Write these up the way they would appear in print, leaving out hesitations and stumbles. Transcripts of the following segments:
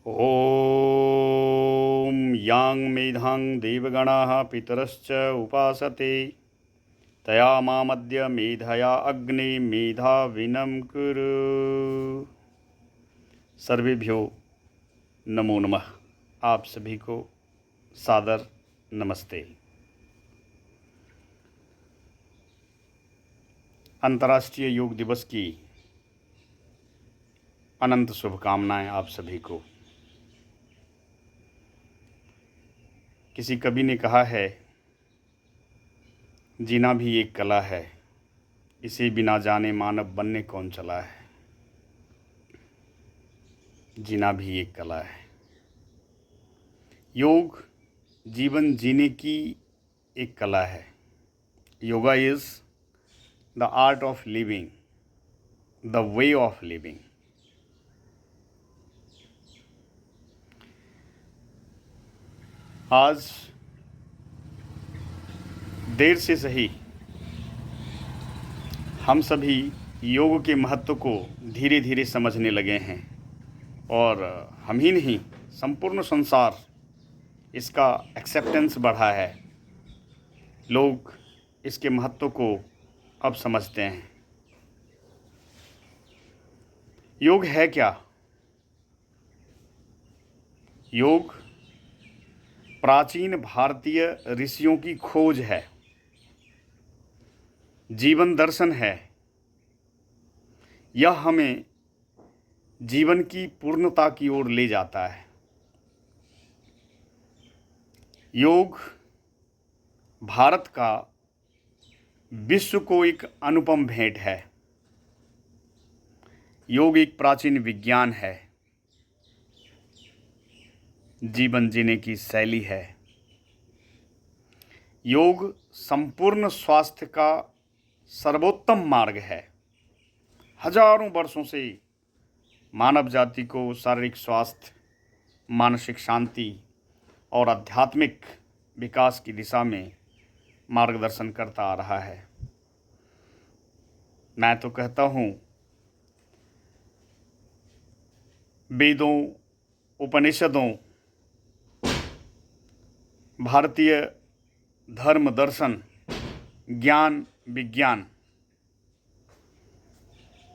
ॐ यां मेधां देवगणाः पितरश्च उपासते तया मामद्य मेधया अग्ने मेधाविनं कुरु। सर्वेभ्यो नमो नमः। आप सभी को सादर नमस्ते। अंतर्राष्ट्रीय योग दिवस की अनंत शुभकामनाएं आप सभी को। किसी कवि ने कहा है, जीना भी एक कला है, इसे बिना जाने मानव बनने कौन चला है। जीना भी एक कला है। योग जीवन जीने की एक कला है। Yoga is the art of living, the way of living. आज देर से सही हम सभी योग के महत्व को धीरे धीरे समझने लगे हैं और हम ही नहीं, संपूर्ण संसार इसका एक्सेप्टेंस बढ़ा है। लोग इसके महत्व को अब समझते हैं। योग है क्या? योग प्राचीन भारतीय ऋषियों की खोज है, जीवन दर्शन है। यह हमें जीवन की पूर्णता की ओर ले जाता है। योग भारत का विश्व को एक अनुपम भेंट है। योग एक प्राचीन विज्ञान है, जीवन जीने की शैली है। योग संपूर्ण स्वास्थ्य का सर्वोत्तम मार्ग है। हजारों वर्षों से मानव जाति को शारीरिक स्वास्थ्य, मानसिक शांति और आध्यात्मिक विकास की दिशा में मार्गदर्शन करता आ रहा है। मैं तो कहता हूँ, वेदों, उपनिषदों, भारतीय धर्म, दर्शन, ज्ञान, विज्ञान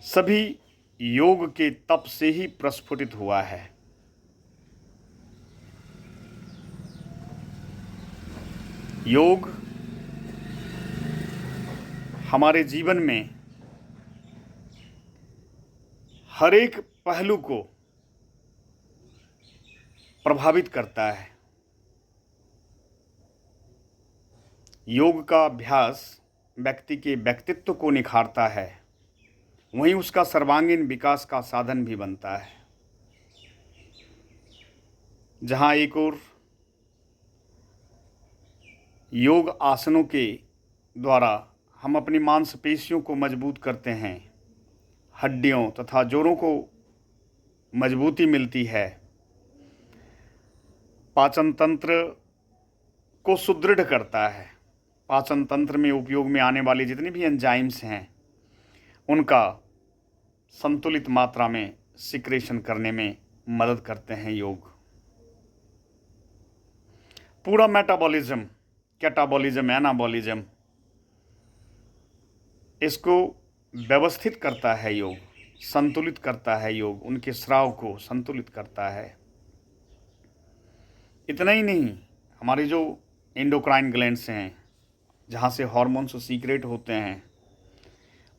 सभी योग के तप से ही प्रस्फुटित हुआ है। योग हमारे जीवन में हर एक पहलू को प्रभावित करता है। योग का अभ्यास व्यक्ति के व्यक्तित्व को निखारता है, वहीं उसका सर्वांगीण विकास का साधन भी बनता है। जहाँ एक ओर योग आसनों के द्वारा हम अपनी मांसपेशियों को मजबूत करते हैं, हड्डियों तथा जोड़ों को मजबूती मिलती है, पाचन तंत्र को सुदृढ़ करता है। पाचन तंत्र में उपयोग में आने वाली जितनी भी एंजाइम्स हैं, उनका संतुलित मात्रा में सिक्रेशन करने में मदद करते हैं योग। पूरा मेटाबॉलिज्म, कैटाबॉलिज्म, एनाबॉलिज्म, इसको व्यवस्थित करता है योग, संतुलित करता है योग, उनके स्राव को संतुलित करता है। इतना ही नहीं, हमारे जो एंडोक्राइन ग्लैंड्स हैं, जहाँ से हार्मोन्स सीक्रेट होते हैं,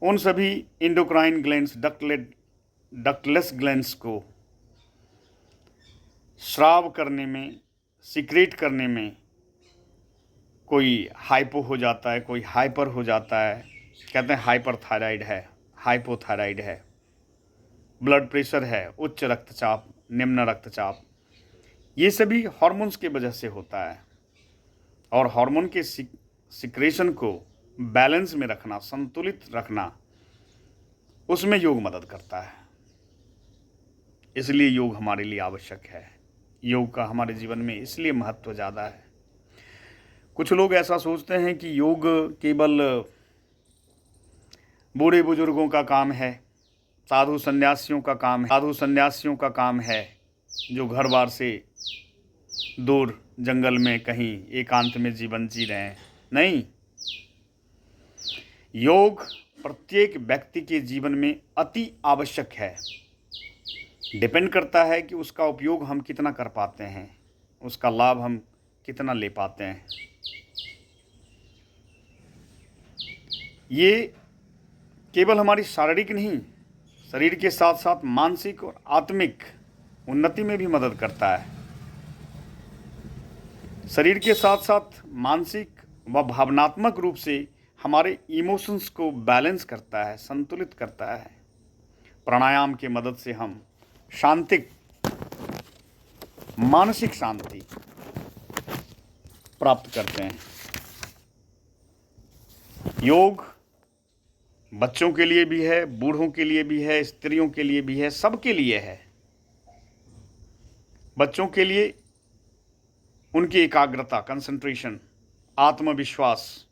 उन सभी एंडोक्राइन ग्लैंड्स, डक्टलेस ग्लैंड्स को स्राव करने में, सीक्रेट करने में कोई हाइपो हो जाता है, कोई हाइपर हो जाता है। कहते हैं हाइपर थायराइड है, हाइपोथायराइड है, ब्लड प्रेशर है, उच्च रक्तचाप, निम्न रक्तचाप, ये सभी हार्मोन्स की वजह से होता है। और हार्मोन के सिक्रेशन को बैलेंस में रखना, संतुलित रखना, उसमें योग मदद करता है। इसलिए योग हमारे लिए आवश्यक है। योग का हमारे जीवन में इसलिए महत्व ज़्यादा है। कुछ लोग ऐसा सोचते हैं कि योग केवल बूढ़े बुजुर्गों का काम है, साधु संन्यासियों का काम है, साधु संन्यासियों का काम है, जो घर बार से दूर जंगल में कहीं एकांत में जीवन जी रहे हैं। नहीं, योग प्रत्येक व्यक्ति के जीवन में अति आवश्यक है। डिपेंड करता है कि उसका उपयोग हम कितना कर पाते हैं, उसका लाभ हम कितना ले पाते हैं। ये केवल हमारी शारीरिक नहीं, शरीर के साथ साथ मानसिक और आत्मिक उन्नति में भी मदद करता है। शरीर के साथ साथ मानसिक व भावनात्मक रूप से हमारे इमोशंस को बैलेंस करता है, संतुलित करता है। प्राणायाम की मदद से हम शांतिक मानसिक शांति प्राप्त करते हैं। योग बच्चों के लिए भी है, बूढ़ों के लिए भी है, स्त्रियों के लिए भी है, सबके लिए है। बच्चों के लिए उनकी एकाग्रता, कंसंट्रेशन, आत्मविश्वास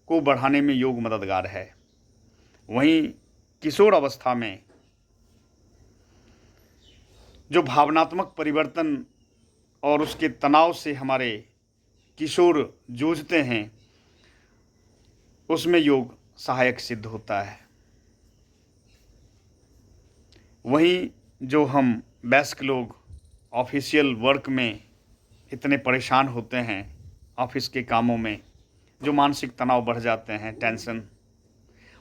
को बढ़ाने में योग मददगार है। वहीं किशोर अवस्था में जो भावनात्मक परिवर्तन और उसके तनाव से हमारे किशोर जूझते हैं, उसमें योग सहायक सिद्ध होता है। वहीं जो हम वयस्क लोग ऑफिशियल वर्क में इतने परेशान होते हैं, ऑफिस के कामों में जो मानसिक तनाव बढ़ जाते हैं, टेंशन,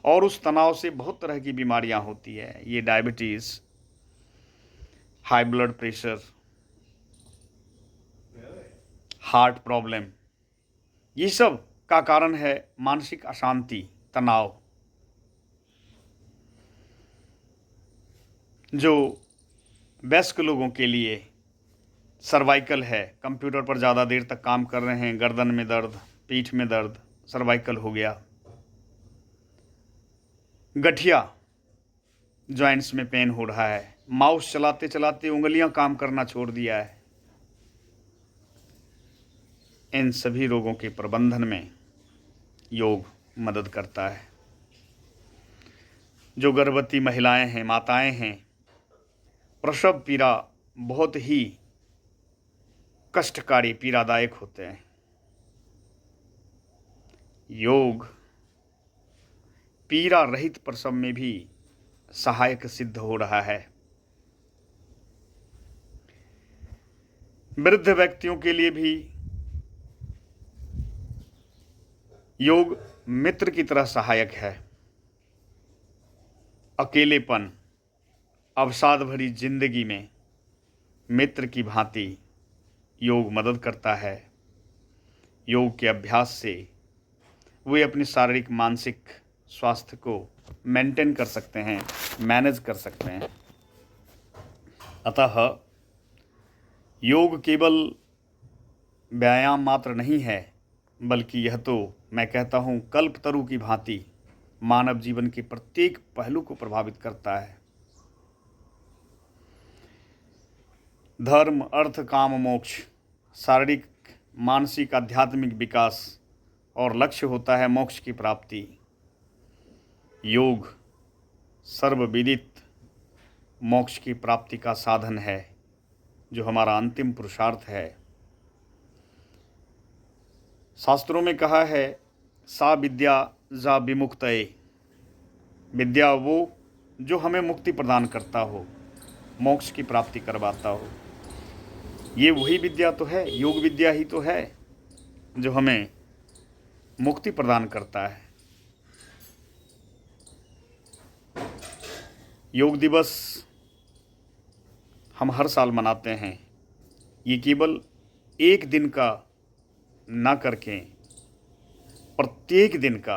और उस तनाव से बहुत तरह की बीमारियां होती है। ये diabetes, high blood pressure, heart problem, ये सब का कारण है मानसिक अशांति, तनाव। जो वयस्क लोगों के लिए सर्वाइकल है, कंप्यूटर पर ज़्यादा देर तक काम कर रहे हैं, गर्दन में दर्द, पीठ में दर्द, सर्वाइकल हो गया। गठिया, जॉइंट्स में पेन हो रहा है, माउस चलाते चलाते उंगलियां काम करना छोड़ दिया है। इन सभी रोगों के प्रबंधन में योग मदद करता है। जो गर्भवती महिलाएं हैं, माताएं हैं, प्रसव पीड़ा बहुत ही कष्टकारी, पीड़ादायक होते हैं। योग पीड़ा रहित प्रसव में भी सहायक सिद्ध हो रहा है। वृद्ध व्यक्तियों के लिए भी योग मित्र की तरह सहायक है। अकेलेपन, अवसाद भरी जिंदगी में मित्र की भांति योग मदद करता है। योग के अभ्यास से वे अपनी शारीरिक मानसिक स्वास्थ्य को मेंटेन कर सकते हैं, मैनेज कर सकते हैं। अतः योग केवल व्यायाम मात्र नहीं है, बल्कि यह तो मैं कहता हूँ कल्पतरु की भांति मानव जीवन के प्रत्येक पहलू को प्रभावित करता है। धर्म, अर्थ, काम, मोक्ष, शारीरिक, मानसिक, आध्यात्मिक विकास और लक्ष्य होता है मोक्ष की प्राप्ति। योग सर्वविदित मोक्ष की प्राप्ति का साधन है, जो हमारा अंतिम पुरुषार्थ है। शास्त्रों में कहा है, सा विद्या जा विमुक्तये, विद्या वो जो हमें मुक्ति प्रदान करता हो, मोक्ष की प्राप्ति करवाता हो। ये वही विद्या तो है, योग विद्या ही तो है जो हमें मुक्ति प्रदान करता है। योग दिवस हम हर साल मनाते हैं। ये केवल एक दिन का ना करके प्रत्येक दिन का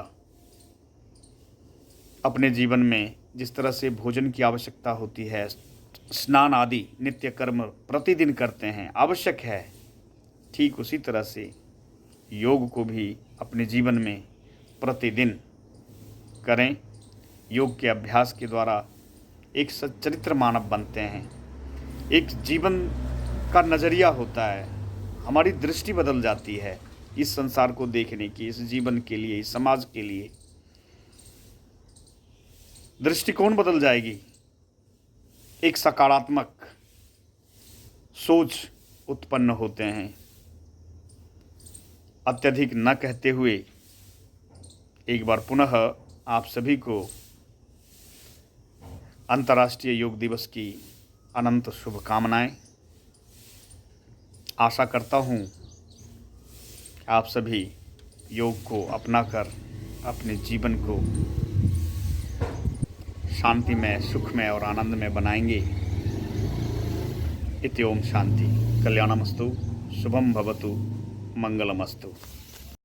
अपने जीवन में जिस तरह से भोजन की आवश्यकता होती है, स्नान आदि नित्य कर्म प्रतिदिन करते हैं, आवश्यक है, ठीक उसी तरह से योग को भी अपने जीवन में प्रतिदिन करें। योग के अभ्यास के द्वारा एक सच्चरित्र मानव बनते हैं। एक जीवन का नज़रिया होता है, हमारी दृष्टि बदल जाती है इस संसार को देखने की, इस जीवन के लिए, इस समाज के लिए दृष्टिकोण बदल जाएगी। एक सकारात्मक सोच उत्पन्न होते हैं। अत्यधिक न कहते हुए एक बार पुनः आप सभी को अंतर्राष्ट्रीय योग दिवस की अनंत शुभकामनाएं। आशा करता हूँ आप सभी योग को अपनाकर अपने जीवन को शांतिमय, सुखमय और आनंदमय बनाएंगे। इति ओम शांति। कल्याणमस्तु, शुभम भवतु, मंगलमस्तु।